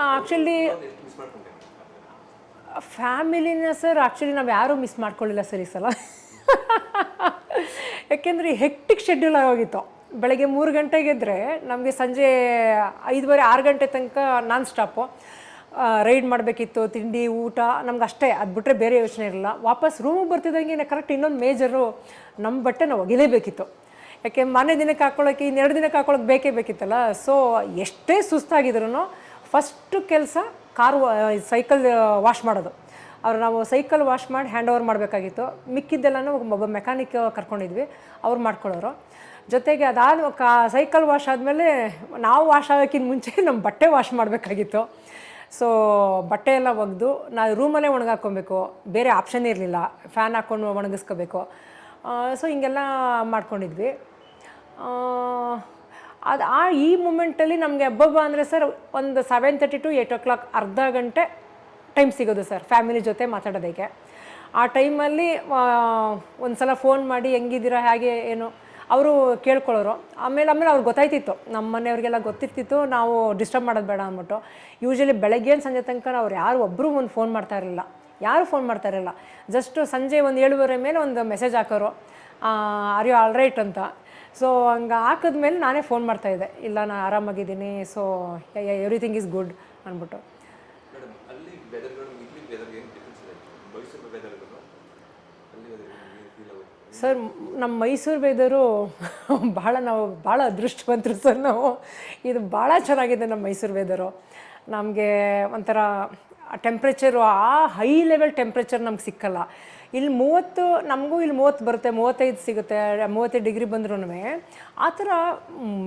Actually ಫ್ಯಾಮಿಲಿನ sir actually ನಾವು ಯಾರೂ miss ಮಾಡ್ಕೊಳ್ಳಿಲ್ಲ sir ಈ ಸಲ. ಯಾಕೆಂದರೆ ಹೆಕ್ಟಿಕ್ ಶೆಡ್ಯೂಲ್ ಆಗೋಗಿತ್ತು. ಬೆಳಗ್ಗೆ 3 ಗಂಟೆಗೆ ಇದ್ದರೆ ನಮಗೆ ಸಂಜೆ 5:30 6 ಗಂಟೆ ತನಕ ನಾನ್ ಸ್ಟಾಪು ರೈಡ್ ಮಾಡಬೇಕಿತ್ತು. ತಿಂಡಿ ಊಟ ನಮ್ಗೆ ಅಷ್ಟೇ, ಅದು ಬಿಟ್ಟರೆ ಬೇರೆ ಯೋಚನೆ ಇರಲಿಲ್ಲ. ವಾಪಸ್ ರೂಮಿಗೆ ಬರ್ತಿದ್ದಂಗೆ ಕರೆಕ್ಟ್ ಇನ್ನೊಂದು ಮೇಜರು ನಮ್ಮ ಬಟ್ಟೆ ನಾವು ಒಗಿಲೇಬೇಕಿತ್ತು. ಯಾಕೆ ಮನೆ ದಿನಕ್ಕೆ ಹಾಕ್ಕೊಳ್ಳೋಕ್ಕೆ 2 ದಿನಕ್ಕೆ ಹಾಕ್ಕೊಳ್ಳೋಕೆ ಬೇಕೇ ಬೇಕಿತ್ತಲ್ಲ. ಸೊ ಎಷ್ಟೇ ಸುಸ್ತಾಗಿದ್ರು ಫಸ್ಟು ಕೆಲಸ ಸೈಕಲ್ ವಾಶ್ ಮಾಡೋದು. ನಾವು ಸೈಕಲ್ ವಾಶ್ ಮಾಡಿ ಹ್ಯಾಂಡ್ ಓವರ್ ಮಾಡಬೇಕಾಗಿತ್ತು. ಮಿಕ್ಕಿದ್ದೆಲ್ಲನೂ ಒಬ್ಬ ಮೆಕ್ಯಾನಿಕ್ ಕರ್ಕೊಂಡಿದ್ವಿ, ಅವ್ರು ಮಾಡ್ಕೊಳ್ಳೋರು. ಜೊತೆಗೆ ಅದಾದ ಸೈಕಲ್ ವಾಶ್ ಆದಮೇಲೆ ನಾವು ವಾಶ್ ಆಗೋಕ್ಕಿಂತ ಮುಂಚೆ ನಮ್ಮ ಬಟ್ಟೆ ವಾಶ್ ಮಾಡಬೇಕಾಗಿತ್ತು. ಸೊ ಬಟ್ಟೆ ಎಲ್ಲ ಒಗೆದು ನಾವು ರೂಮಲ್ಲೇ ಒಣಗಾಕೊಬೇಕು, ಬೇರೆ ಆಪ್ಷನ್ ಇರಲಿಲ್ಲ. ಫ್ಯಾನ್ ಹಾಕ್ಕೊಂಡು ಒಣಗಿಸ್ಕೋಬೇಕು. ಸೊ ಹಿಂಗೆಲ್ಲ ಮಾಡ್ಕೊಂಡಿದ್ವಿ. ಈ ಮೂಮೆಂಟಲ್ಲಿ ನಮಗೆ ಹಬ್ಬ ಅಂದರೆ ಸರ್ ಒಂದು 7:30 to 8 o'clock ಅರ್ಧ ಗಂಟೆ ಟೈಮ್ ಸಿಗೋದು ಸರ್ ಫ್ಯಾಮಿಲಿ ಜೊತೆ ಮಾತಾಡೋದಕ್ಕೆ. ಆ ಟೈಮಲ್ಲಿ ಒಂದು ಸಲ ಫೋನ್ ಮಾಡಿ ಹೆಂಗಿದ್ದೀರಾ ಹೇಗೆ ಏನು ಅವರು ಕೇಳ್ಕೊಳ್ಳೋರು. ಆಮೇಲೆ ಅವ್ರಿಗೆ ಗೊತ್ತಾಯ್ತಿತ್ತು, ನಮ್ಮ ಮನೆಯವ್ರಿಗೆಲ್ಲ ಗೊತ್ತಿರ್ತಿತ್ತು ನಾವು ಡಿಸ್ಟರ್ಬ್ ಮಾಡೋದು ಬೇಡ ಅಂದ್ಬಿಟ್ಟು. ಯೂಶ್ವಲಿ ಬೆಳಗ್ಗೆ ಸಂಜೆ ತನಕ ಅವ್ರು ಯಾರು ಒಬ್ಬರು ಒಂದು ಫೋನ್ ಮಾಡ್ತಾ ಇರಲಿಲ್ಲ, ಯಾರೂ ಫೋನ್ ಮಾಡ್ತಾ ಇರಲಿಲ್ಲ. ಜಸ್ಟು ಸಂಜೆ 7:30 ಮೇಲೆ ಒಂದು ಮೆಸೇಜ್ ಹಾಕೋರು, ಆರ್ ಯು ಆಲ್ ರೈಟ್ ಅಂತ. ಸೊ ಹಂಗೆ ಹಾಕಿದ್ಮೇಲೆ ನಾನೇ ಫೋನ್ ಮಾಡ್ತಾಯಿದ್ದೆ, ಇಲ್ಲ ನಾನು ಆರಾಮಾಗಿದ್ದೀನಿ, ಸೊ ಎವ್ರಿಥಿಂಗ್ ಈಸ್ ಗುಡ್ ಅಂದ್ಬಿಟ್ಟು. ಸರ್ ನಮ್ಮ ಮೈಸೂರು ವೆದರು ಭಾಳ ಅದೃಷ್ಟವಂತರು ಸರ್ ನಾವು. ಇದು ಭಾಳ ಚೆನ್ನಾಗಿದೆ ನಮ್ಮ ಮೈಸೂರು ವೆದರು. ನಮಗೆ ಒಂಥರ ಟೆಂಪ್ರೇಚರು ಹೈ ಲೆವೆಲ್ ಟೆಂಪ್ರೇಚರ್ ನಮ್ಗೆ ಸಿಕ್ಕಲ್ಲ. ಇಲ್ಲಿ 30 ನಮಗೂ ಇಲ್ಲಿ 30 ಬರುತ್ತೆ, 35 ಸಿಗುತ್ತೆ, 35 ಡಿಗ್ರಿ ಬಂದ್ರೂ ಆ ಥರ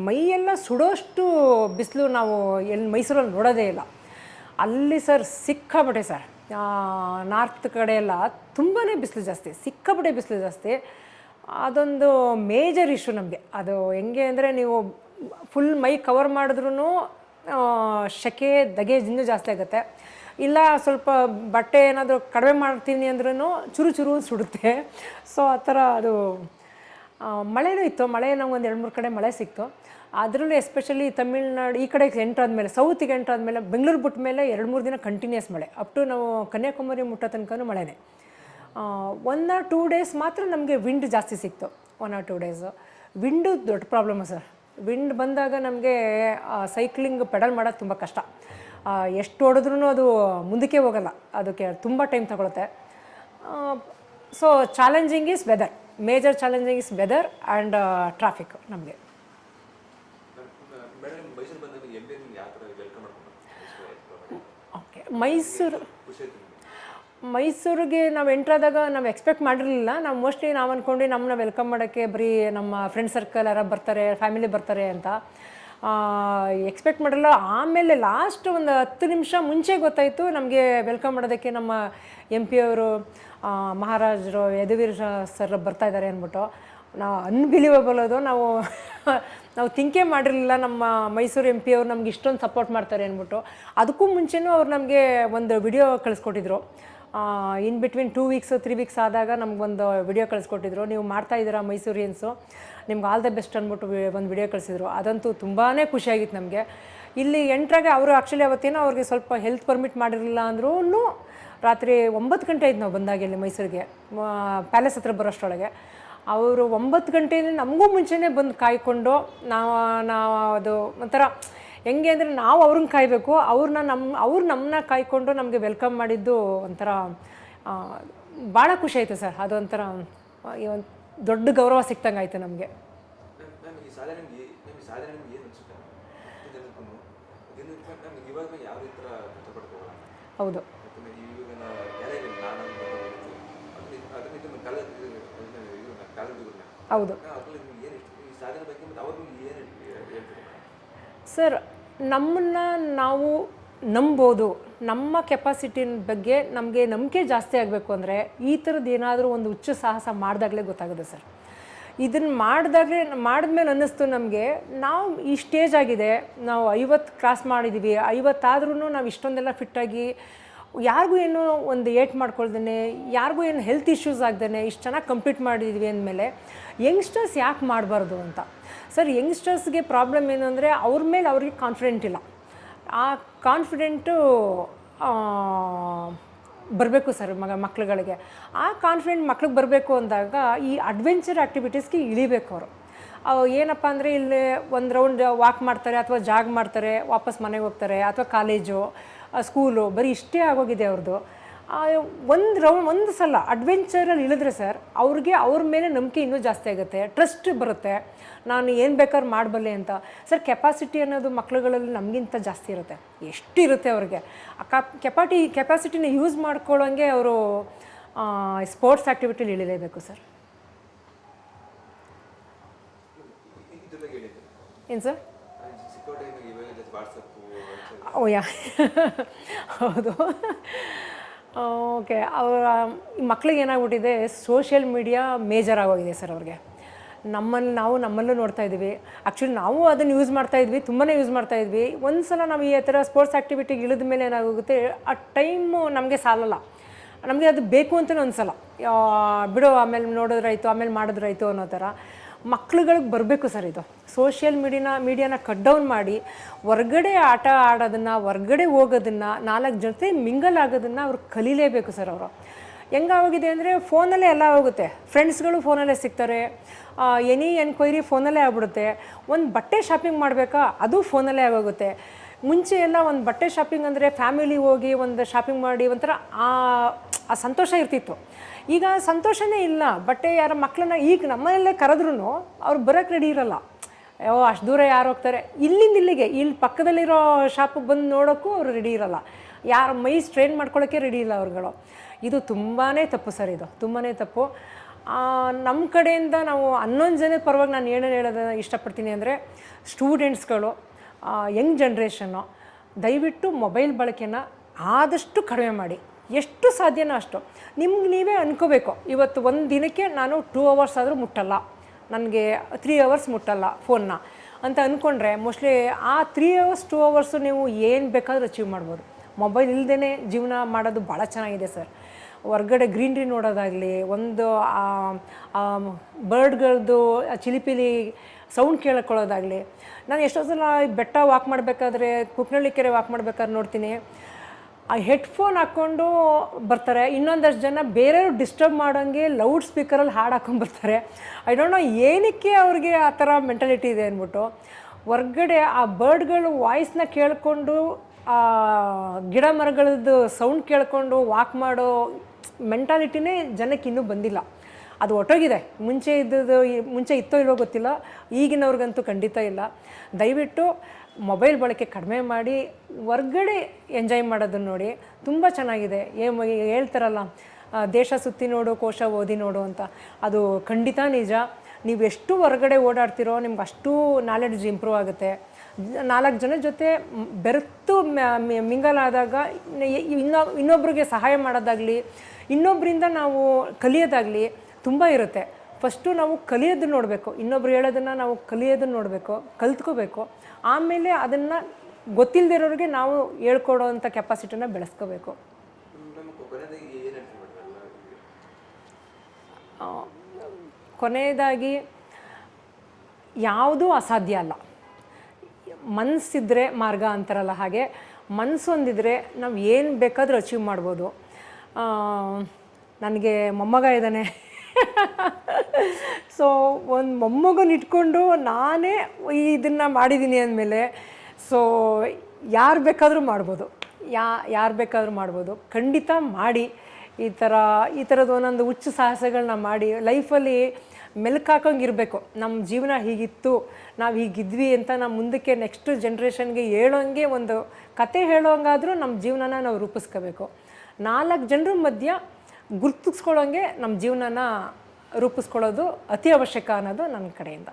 ಮೈಯೆಲ್ಲ ಸುಡೋಷ್ಟು ಬಿಸಿಲು ನಾವು ಮೈಸೂರಲ್ಲಿ ನೋಡೋದೇ ಇಲ್ಲ. ಅಲ್ಲಿ ಸರ್ ಸಿಕ್ಕಾಪಟ್ಟೆ ಸರ್, ನಾರ್ತ್ ಕಡೆ ಎಲ್ಲ ತುಂಬಾ ಬಿಸಿಲು ಜಾಸ್ತಿ, ಸಿಕ್ಕಾಪಟ್ಟೆ ಬಿಸಿಲು ಜಾಸ್ತಿ. ಅದೊಂದು ಮೇಜರ್ ಇಶ್ಯೂ ನಮಗೆ. ಅದು ಹೆಂಗೆ ಅಂದರೆ ನೀವು ಫುಲ್ ಮೈ ಕವರ್ ಮಾಡಿದ್ರೂ ಸೆಕೆ ಧಗೆ ಇನ್ನೂ ಜಾಸ್ತಿ ಆಗುತ್ತೆ. ಇಲ್ಲ ಸ್ವಲ್ಪ ಬಟ್ಟೆ ಏನಾದರೂ ಕಡಿಮೆ ಮಾಡ್ತೀನಿ ಅಂದ್ರೂ ಚುರು ಸುಡುತ್ತೆ. ಸೊ ಆ ಥರ ಅದು ಮಳೆನೂ ಇತ್ತು. ಮಳೆ ನಮ್ಗೆ ಒಂದು 2-3 ಕಡೆ ಮಳೆ ಸಿಕ್ತು. ಅದರಲ್ಲೂ ಎಸ್ಪೆಷಲಿ ತಮಿಳ್ನಾಡು ಈ ಕಡೆ ಎಂಟ್ರಾದ್ಮೇಲೆ, ಸೌತಿಗೆ ಎಂಟ್ರಾದ್ಮೇಲೆ, ಬೆಂಗಳೂರು ಬಿಟ್ಟ ಮೇಲೆ 2-3 ದಿನ ಕಂಟಿನ್ಯೂಸ್ ಮಳೆ. ಅಪ್ ಟು ನಾವು ಕನ್ಯಾಕುಮಾರಿ ಮುಟ್ಟೋ ತನಕನೂ ಮಳೆನೇ. 1 or 2 days ಮಾತ್ರ ನಮಗೆ ವಿಂಡ್ ಜಾಸ್ತಿ ಸಿಕ್ತು. 1 or 2 days ವಿಂಡು ದೊಡ್ಡ ಪ್ರಾಬ್ಲಮ್ಮು ಸರ್. ವಿಂಡ್ ಬಂದಾಗ ನಮಗೆ ಸೈಕ್ಲಿಂಗ್ ಪೆಡಲ್ ಮಾಡೋದು ತುಂಬ ಕಷ್ಟ. ಎಷ್ಟು ಹೊಡೆದ್ರೂ ಅದು ಮುಂದಕ್ಕೆ ಹೋಗಲ್ಲ, ಅದಕ್ಕೆ ತುಂಬ ಟೈಮ್ ತಗೊಳುತ್ತೆ. So challenging is weather, major challenging is weather and traffic ನಮಗೆ. ಓಕೆ, ಮೈಸೂರಿಗೆ ನಾವು ಎಂಟ್ರಾದಾಗ ನಾವು ಎಕ್ಸ್ಪೆಕ್ಟ್ ಮಾಡಿರಲಿಲ್ಲ. ನಾವು ಮೋಸ್ಟ್ಲಿ ನಾವು ಅಂದ್ಕೊಂಡು ನಮ್ಮನ್ನ ವೆಲ್ಕಮ್ ಮಾಡೋಕ್ಕೆ ಬರೀ ನಮ್ಮ ಫ್ರೆಂಡ್ ಸರ್ಕಲ್ ಯಾರು ಬರ್ತಾರೆ, ಫ್ಯಾಮಿಲಿ ಬರ್ತಾರೆ ಅಂತ ಎಕ್ಸ್ಪೆಕ್ಟ್ ಮಾಡಿರಲ್ಲ. ಆಮೇಲೆ ಲಾಸ್ಟ್ ಒಂದು 10 ನಿಮಿಷ ಮುಂಚೆ ಗೊತ್ತಾಯಿತು ನಮಗೆ ವೆಲ್ಕಮ್ ಮಾಡೋದಕ್ಕೆ ನಮ್ಮ MP ಅವರು ಮಹಾರಾಜರು ಯದುವೀರ್ ಸರ್ ಬರ್ತಾಯಿದ್ದಾರೆ ಅಂದ್ಬಿಟ್ಟು. ನಾವು ಅನ್ಬಿಲೀವಬಲ್ ಅದು. ನಾವು ಥಿಂಕೇ ಮಾಡಿರಲಿಲ್ಲ ನಮ್ಮ ಮೈಸೂರು MP ಅವರು ನಮ್ಗೆ ಇಷ್ಟೊಂದು ಸಪೋರ್ಟ್ ಮಾಡ್ತಾರೆ ಅಂದ್ಬಿಟ್ಟು. ಅದಕ್ಕೂ ಮುಂಚೆನೂ ಅವ್ರು ನಮಗೆ ಒಂದು ವಿಡಿಯೋ ಕಳಿಸ್ಕೊಟ್ಟಿದ್ರು. ಇನ್ ಬಿಟ್ವೀನ್ 2 weeks 3 weeks ಆದಾಗ ನಮಗೊಂದು ವಿಡಿಯೋ ಕಳಿಸ್ಕೊಟ್ಟಿದ್ರು. ನೀವು ಮಾಡ್ತಾಯಿದ್ದೀರಾ ಮೈಸೂರಿಯನ್ಸು, ನಿಮ್ಗೆ ಆಲ್ ದ ಬೆಸ್ಟ್ ಅಂದ್ಬಿಟ್ಟು ಒಂದು ವಿಡಿಯೋ ಕಳಿಸಿದ್ರು. ಅದಂತೂ ತುಂಬಾ ಖುಷಿಯಾಗಿತ್ತು ನಮಗೆ. ಇಲ್ಲಿ ಎಂಟ್ರಾಗೆ ಅವರು ಆ್ಯಕ್ಚುಲಿ ಅವತ್ತೇನೋ ಅವ್ರಿಗೆ ಸ್ವಲ್ಪ ಹೆಲ್ತ್ ಪರ್ಮಿಟ್ ಮಾಡಿರಲಿಲ್ಲ ಅಂದ್ರೂ ರಾತ್ರಿ 9 ಗಂಟೆ ಆಯ್ತು ನಾವು ಬಂದಾಗ ಇಲ್ಲಿ ಮೈಸೂರಿಗೆ ಪ್ಯಾಲೇಸ್ ಹತ್ರ ಬರೋಷ್ಟರೊಳಗೆ. ಅವರು 9 ಗಂಟೆಯಿಂದ ನಮಗೂ ಮುಂಚೆನೇ ಬಂದು ಕಾಯ್ಕೊಂಡು ನಾವು ಅದು ಒಂಥರ ಹೆಂಗೆ ಅಂದರೆ ನಾವು ಅವ್ರನ್ನ ಕಾಯಬೇಕು, ಅವ್ರು ನಮ್ಮನ್ನ ಕಾಯ್ಕೊಂಡು ನಮಗೆ ವೆಲ್ಕಮ್ ಮಾಡಿದ್ದು ಒಂಥರ ಭಾಳ ಖುಷಿ ಆಯಿತು ಸರ್. ಅದೊಂಥರ ಒಂದು ದೊಡ್ಡ ಗೌರವ ಸಿಕ್ತಂಗೆ ಆಯಿತು ನಮಗೆ. ಹೌದು, ಹೌದು ಸರ್. ನಮ್ಮನ್ನು ನಾವು ನಂಬೋದು, ನಮ್ಮ ಕೆಪಾಸಿಟಿ ಬಗ್ಗೆ ನಮಗೆ ನಂಬಿಕೆ ಜಾಸ್ತಿ ಆಗಬೇಕು ಅಂದರೆ ಈ ಥರದ್ದು ಏನಾದರೂ ಒಂದು ಹುಚ್ಚು ಸಾಹಸ ಮಾಡಿದಾಗಲೇ ಗೊತ್ತಾಗುತ್ತೆ ಸರ್. ಇದನ್ನು ಮಾಡಿದ್ಮೇಲೆ ಅನ್ನಿಸ್ತು ನಮಗೆ, ನಾವು ಈ ಸ್ಟೇಜ್ ಆಗಿದೆ, ನಾವು 50 ಕ್ರಾಸ್ ಮಾಡಿದ್ದೀವಿ, 50 ಆದ್ರೂ ನಾವು ಇಷ್ಟೊಂದೆಲ್ಲ ಫಿಟ್ಟಾಗಿ ಯಾರಿಗೂ ಏನು ಒಂದು ಏಟ್ ಮಾಡ್ಕೊಳ್ದೇ, ಯಾರಿಗೂ ಏನು ಹೆಲ್ತ್ ಇಶ್ಯೂಸ್ ಆಗ್ದೇ ಇಷ್ಟು ಚೆನ್ನಾಗಿ ಕಂಪ್ಲೀಟ್ ಮಾಡಿದ್ವಿ ಅಂದಮೇಲೆ ಯಂಗ್ಸ್ಟರ್ಸ್ ಯಾಕೆ ಮಾಡಬಾರ್ದು ಅಂತ. ಸರ್ ಯಂಗ್ಸ್ಟರ್ಸ್ಗೆ ಪ್ರಾಬ್ಲಮ್ ಏನು ಅಂದರೆ ಅವ್ರ ಮೇಲೆ ಅವ್ರಿಗೆ ಕಾನ್ಫಿಡೆಂಟ್ ಇಲ್ಲ. ಆ ಕಾನ್ಫಿಡೆಂಟು ಬರಬೇಕು ಸರ್ ಮಕ್ಳುಗಳಿಗೆ. ಆ ಕಾನ್ಫಿಡೆಂಟ್ ಮಕ್ಳಿಗೆ ಬರಬೇಕು ಅಂದಾಗ ಈ ಅಡ್ವೆಂಚರ್ ಆ್ಯಕ್ಟಿವಿಟೀಸ್ಗೆ ಇಳಿಬೇಕು ಅವರು. ಏನಪ್ಪ ಅಂದರೆ ಇಲ್ಲಿ ಒಂದು ರೌಂಡ್ ವಾಕ್ ಮಾಡ್ತಾರೆ ಅಥವಾ ಜಾಗ್ ಮಾಡ್ತಾರೆ, ವಾಪಸ್ ಮನೆಗೆ ಹೋಗ್ತಾರೆ, ಅಥವಾ ಕಾಲೇಜು ಸ್ಕೂಲು ಬರೀ ಇಷ್ಟೇ ಆಗೋಗಿದೆ ಅವ್ರದ್ದು. ಒಂದು ಸಲ ಅಡ್ವೆಂಚರಲ್ಲಿ ಇಳಿದ್ರೆ ಸರ್ ಅವ್ರಿಗೆ ಅವ್ರ ಮೇಲೆ ನಂಬಿಕೆ ಇನ್ನೂ ಜಾಸ್ತಿ ಆಗುತ್ತೆ, ಟ್ರಸ್ಟ್ ಬರುತ್ತೆ, ನಾನು ಏನು ಬೇಕಾದ್ರೂ ಮಾಡಬಲ್ಲೆ ಅಂತ. ಸರ್ ಕೆಪಾಸಿಟಿ ಅನ್ನೋದು ಮಕ್ಳುಗಳಲ್ಲಿ ನಮಗಿಂತ ಜಾಸ್ತಿ ಇರುತ್ತೆ, ಎಷ್ಟು ಇರುತ್ತೆ ಅವ್ರಿಗೆ. ಆ ಕೆಪಾಸಿಟಿನ ಯೂಸ್ ಮಾಡ್ಕೊಳ್ಳೋಂಗೆ ಅವರು ಸ್ಪೋರ್ಟ್ಸ್ ಆ್ಯಕ್ಟಿವಿಟಿಲಿ ಇಳಿಲೇಬೇಕು ಸರ್. ಏನು ಸರ್? ಓ ಯಾ ಹೌದು. ಓಕೆ. ಅವರ ಮಕ್ಳಿಗೆ ಏನಾಗ್ಬಿಟ್ಟಿದೆ, ಸೋಷಿಯಲ್ ಮೀಡಿಯಾ ಮೇಜರ್ ಆಗೋಗಿದೆ ಸರ್ ಅವ್ರಿಗೆ. ನಮ್ಮಲ್ಲೂ ನೋಡ್ತಾ ಇದ್ದೀವಿ. ಆ್ಯಕ್ಚುಲಿ ನಾವು ಅದನ್ನು ಯೂಸ್ ಮಾಡ್ತಾಯಿದ್ವಿ, ತುಂಬಾ ಯೂಸ್ ಮಾಡ್ತಾಯಿದ್ವಿ. ಒಂದು ಸಲ ನಾವು ಈ ಥರ ಸ್ಪೋರ್ಟ್ಸ್ ಆ್ಯಕ್ಟಿವಿಟಿಗೆ ಇಳಿದ ಮೇಲೆ ಏನಾಗೋಗುತ್ತೆ, ಆ ಟೈಮು ನಮಗೆ ಸಾಲಲ್ಲ, ನಮಗೆ ಅದು ಬೇಕು ಅಂತಲೇ ಒಂದು ಸಲ ಬಿಡೋ, ಆಮೇಲೆ ನೋಡಿದ್ರಾಯ್ತು, ಆಮೇಲೆ ಮಾಡಿದ್ರಾಯ್ತು ಅನ್ನೋ ಥರ ಮಕ್ಳುಗಳಿಗೆ ಬರಬೇಕು ಸರ್. ಇದು ಸೋಷಿಯಲ್ ಮೀಡಿಯಾನ ಕಟ್ ಡೌನ್ ಮಾಡಿ ಹೊರ್ಗಡೆ ಆಟ ಆಡೋದನ್ನು, ಹೊರ್ಗಡೆ ಹೋಗೋದನ್ನು, 4 ಜೊತೆ ಮಿಂಗಲ್ ಆಗೋದನ್ನು ಅವ್ರು ಕಲೀಲೇಬೇಕು ಸರ್. ಅವರು ಹೆಂಗಾಗೋಗಿದೆ ಅಂದರೆ ಫೋನಲ್ಲೇ ಎಲ್ಲ ಹೋಗುತ್ತೆ, ಫ್ರೆಂಡ್ಸ್ಗಳು ಫೋನಲ್ಲೇ ಸಿಗ್ತಾರೆ, ಎನಿ ಎನ್ಕ್ವೈರಿ ಫೋನಲ್ಲೇ ಆಗ್ಬಿಡುತ್ತೆ. ಒಂದು ಬಟ್ಟೆ ಶಾಪಿಂಗ್ ಮಾಡಬೇಕಾ, ಅದು ಫೋನಲ್ಲೇ ಆಗೋಗುತ್ತೆ. ಮುಂಚೆ ಎಲ್ಲ ಒಂದು ಬಟ್ಟೆ ಶಾಪಿಂಗ್ ಅಂದರೆ ಫ್ಯಾಮಿಲಿ ಹೋಗಿ ಒಂದು ಶಾಪಿಂಗ್ ಮಾಡಿ ಒಂಥರ ಆ ಸಂತೋಷ ಇರ್ತಿತ್ತು. ಈಗ ಸಂತೋಷನೇ ಇಲ್ಲ. ಬಟ್ಟೆ ಯಾರ ಮಕ್ಕಳನ್ನ ಈಗ ನಮ್ಮನೆಲ್ಲೇ ಕರೆದ್ರೂ ಅವ್ರು ಬರೋಕ್ಕೆ ರೆಡಿ ಇರೋಲ್ಲ. ಅಷ್ಟು ದೂರ ಯಾರು ಹೋಗ್ತಾರೆ, ಇಲ್ಲಿಂದ ಇಲ್ಲಿಗೆ ಇಲ್ಲಿ ಪಕ್ಕದಲ್ಲಿರೋ ಶಾಪಿಗೆ ಬಂದು ನೋಡೋಕ್ಕೂ ಅವರು ರೆಡಿ ಇರೋಲ್ಲ, ಯಾರು ಮೈ ಸ್ಟ್ರೈನ್ ಮಾಡ್ಕೊಳ್ಳೋಕ್ಕೆ ರೆಡಿ ಇಲ್ಲ ಅವ್ರುಗಳು. ಇದು ತುಂಬಾ ತಪ್ಪು ಸರ್, ಇದು ತುಂಬಾ ತಪ್ಪು. ನಮ್ಮ ಕಡೆಯಿಂದ ನಾವು 11 ಜನದ ಪರವಾಗಿ ನಾನು ಏನೇನು ಹೇಳೋದನ್ನು ಇಷ್ಟಪಡ್ತೀನಿ ಅಂದರೆ, ಸ್ಟೂಡೆಂಟ್ಸ್ಗಳು, ಯಂಗ್ ಜನ್ರೇಷನ್ನು ದಯವಿಟ್ಟು ಮೊಬೈಲ್ ಬಳಕೆನ ಆದಷ್ಟು ಕಡಿಮೆ ಮಾಡಿ, ಎಷ್ಟು ಸಾಧ್ಯನೋ ಅಷ್ಟು. ನಿಮ್ಗೆ ನೀವೇ ಅಂದ್ಕೋಬೇಕು, ಇವತ್ತು ಒಂದು ದಿನಕ್ಕೆ ನಾನು 2 ಅವರ್ಸ್ ಆದರೂ ಮುಟ್ಟಲ್ಲ, ನನಗೆ 3 ಅವರ್ಸ್ ಮುಟ್ಟಲ್ಲ ಫೋನ್ನ ಅಂತ ಅಂದ್ಕೊಂಡ್ರೆ ಮೋಸ್ಟ್ಲಿ ಆ 3 ಅವರ್ಸ್ 2 ಅವರ್ಸು ನೀವು ಏನು ಬೇಕಾದರೂ ಅಚೀವ್ ಮಾಡ್ಬೋದು. ಮೊಬೈಲ್ ಇಲ್ಲದೇ ಜೀವನ ಮಾಡೋದು ಭಾಳ ಚೆನ್ನಾಗಿದೆ ಸರ್. ಹೊರ್ಗಡೆ ಗ್ರೀನ್ರಿ ನೋಡೋದಾಗಲಿ, ಒಂದು ಬರ್ಡ್ಗಳದ್ದು ಚಿಲಿಪಿಲಿ ಸೌಂಡ್ ಕೇಳ್ಕೊಳ್ಳೋದಾಗಲಿ. ನಾನು ಎಷ್ಟೋ ಸಲ ಬೆಟ್ಟ ವಾಕ್ ಮಾಡಬೇಕಾದ್ರೆ, ಕುಕ್ನಳ್ಳಿ ಕೆರೆ ವಾಕ್ ಮಾಡ್ಬೇಕಾದ್ರೆ ನೋಡ್ತೀನಿ, ಆ ಹೆಡ್ಫೋನ್ ಹಾಕ್ಕೊಂಡು ಬರ್ತಾರೆ. ಇನ್ನೊಂದಷ್ಟು ಜನ ಬೇರೆಯವ್ರು ಡಿಸ್ಟರ್ಬ್ ಮಾಡೋಂಗೆ ಲೌಡ್ ಸ್ಪೀಕರಲ್ಲಿ ಹಾಡು ಹಾಕ್ಕೊಂಡ್ಬರ್ತಾರೆ. ಐ ಡೋಂಟ್ ನೋ ಏನಕ್ಕೆ ಅವ್ರಿಗೆ ಆ ಥರ ಮೆಂಟಾಲಿಟಿ ಇದೆ ಅಂದ್ಬಿಟ್ಟು. ಹೊರ್ಗಡೆ ಆ ಬರ್ಡ್ಗಳು ವಾಯ್ಸ್ನ ಕೇಳಿಕೊಂಡು, ಆ ಗಿಡ ಮರಗಳದ್ದು ಸೌಂಡ್ ಕೇಳಿಕೊಂಡು ವಾಕ್ ಮಾಡೋ ಮೆಂಟಾಲಿಟಿನೇ ಜನಕ್ಕೆ ಇನ್ನೂ ಬಂದಿಲ್ಲ. ಅದು ಹೊಟ್ಟೋಗಿದೆ. ಮುಂಚೆ ಇತ್ತೋ ಇಲ್ಲೋ ಗೊತ್ತಿಲ್ಲ, ಈಗಿನವ್ರಿಗಂತೂ ಖಂಡಿತ ಇಲ್ಲ. ದಯವಿಟ್ಟು ಮೊಬೈಲ್ ಬಳಕೆ ಕಡಿಮೆ ಮಾಡಿ ಹೊರ್ಗಡೆ ಎಂಜಾಯ್ ಮಾಡೋದನ್ನು ನೋಡಿ, ತುಂಬ ಚೆನ್ನಾಗಿದೆ. ಹೇಳ್ತಾರಲ್ಲ, ದೇಶ ಸುತ್ತಿ ನೋಡು, ಕೋಶ ಓದಿ ನೋಡು ಅಂತ, ಅದು ಖಂಡಿತ ನಿಜ. ನೀವು ಎಷ್ಟು ಹೊರಗಡೆ ಓಡಾಡ್ತಿರೋ ನಿಮ್ಗೆ ಅಷ್ಟು ನಾಲೆಡ್ಜ್ ಇಂಪ್ರೂವ್ ಆಗುತ್ತೆ. 4 ಜನ ಜೊತೆ ಬೆರೆತು ಮಿಂಗಲ್ ಆದಾಗ ಇನ್ನೊಬ್ರಿಗೆ ಸಹಾಯ ಮಾಡೋದಾಗಲಿ, ಇನ್ನೊಬ್ಬರಿಂದ ನಾವು ಕಲಿಯೋದಾಗಲಿ ತುಂಬ ಇರುತ್ತೆ. ಫಸ್ಟು ನಾವು ಕಲಿಯೋದನ್ನು ನೋಡಬೇಕು, ಇನ್ನೊಬ್ರು ಹೇಳೋದನ್ನು ನಾವು ಕಲಿಯೋದನ್ನು ನೋಡಬೇಕು, ಕಲ್ತ್ಕೋಬೇಕು. ಆಮೇಲೆ ಅದನ್ನು ಗೊತ್ತಿಲ್ಲದಿರೋರಿಗೆ ನಾವು ಹೇಳ್ಕೊಡೋ ಅಂಥ ಕೆಪಾಸಿಟಿನ ಬೆಳೆಸ್ಕೋಬೇಕು. ಕೊನೆಯದಾಗಿ ಯಾವುದೂ ಅಸಾಧ್ಯ ಅಲ್ಲ. ಮನಸ್ಸಿದ್ರೆ ಮಾರ್ಗ ಅಂತಾರಲ್ಲ, ಹಾಗೆ ಮನಸ್ಸೊಂದಿದ್ರೆ ನಾವು ಏನು ಬೇಕಾದರೂ ಅಚೀವ್ ಮಾಡ್ಬೋದು. ನನಗೆ ಮೊಮ್ಮಗ ಇದ್ದಾನೆ. ಸೊ ಒಂದು ಮೊಮ್ಮಗನ ಇಟ್ಕೊಂಡು ನಾನೇ ಇದನ್ನು ಮಾಡಿದ್ದೀನಿ ಅಂದಮೇಲೆ, ಸೊ ಯಾರು ಬೇಕಾದರೂ ಮಾಡ್ಬೋದು, ಯಾರು ಬೇಕಾದರೂ ಮಾಡ್ಬೋದು. ಖಂಡಿತ ಮಾಡಿ. ಈ ಥರದ್ದು ಒಂದೊಂದು ಹುಚ್ಚು ಸಾಹಸಗಳನ್ನ ಮಾಡಿ ಲೈಫಲ್ಲಿ ಮೆಲುಕಾಕೋಂಗಿರಬೇಕು. ನಮ್ಮ ಜೀವನ ಹೀಗಿತ್ತು, ನಾವು ಹೀಗಿದ್ವಿ ಅಂತ ನಾವು ಮುಂದಕ್ಕೆ ನೆಕ್ಸ್ಟ್ ಜನ್ರೇಷನ್ಗೆ ಹೇಳೋಂಗೆ, ಒಂದು ಕತೆ ಹೇಳೋಂಗಾದರೂ ನಮ್ಮ ಜೀವನನ ನಾವು ರೂಪಿಸ್ಕೋಬೇಕು. 4 ಜನರ ಮಧ್ಯ ಗುರ್ತಿಸ್ಕೊಳ್ಳೋಂಗೆ ನಮ್ಮ ಜೀವನನ ರೂಪಿಸ್ಕೊಳ್ಳೋದು ಅತಿ ಅವಶ್ಯಕ ಅನ್ನೋದು ನನ್ನ ಕಡೆಯಿಂದ.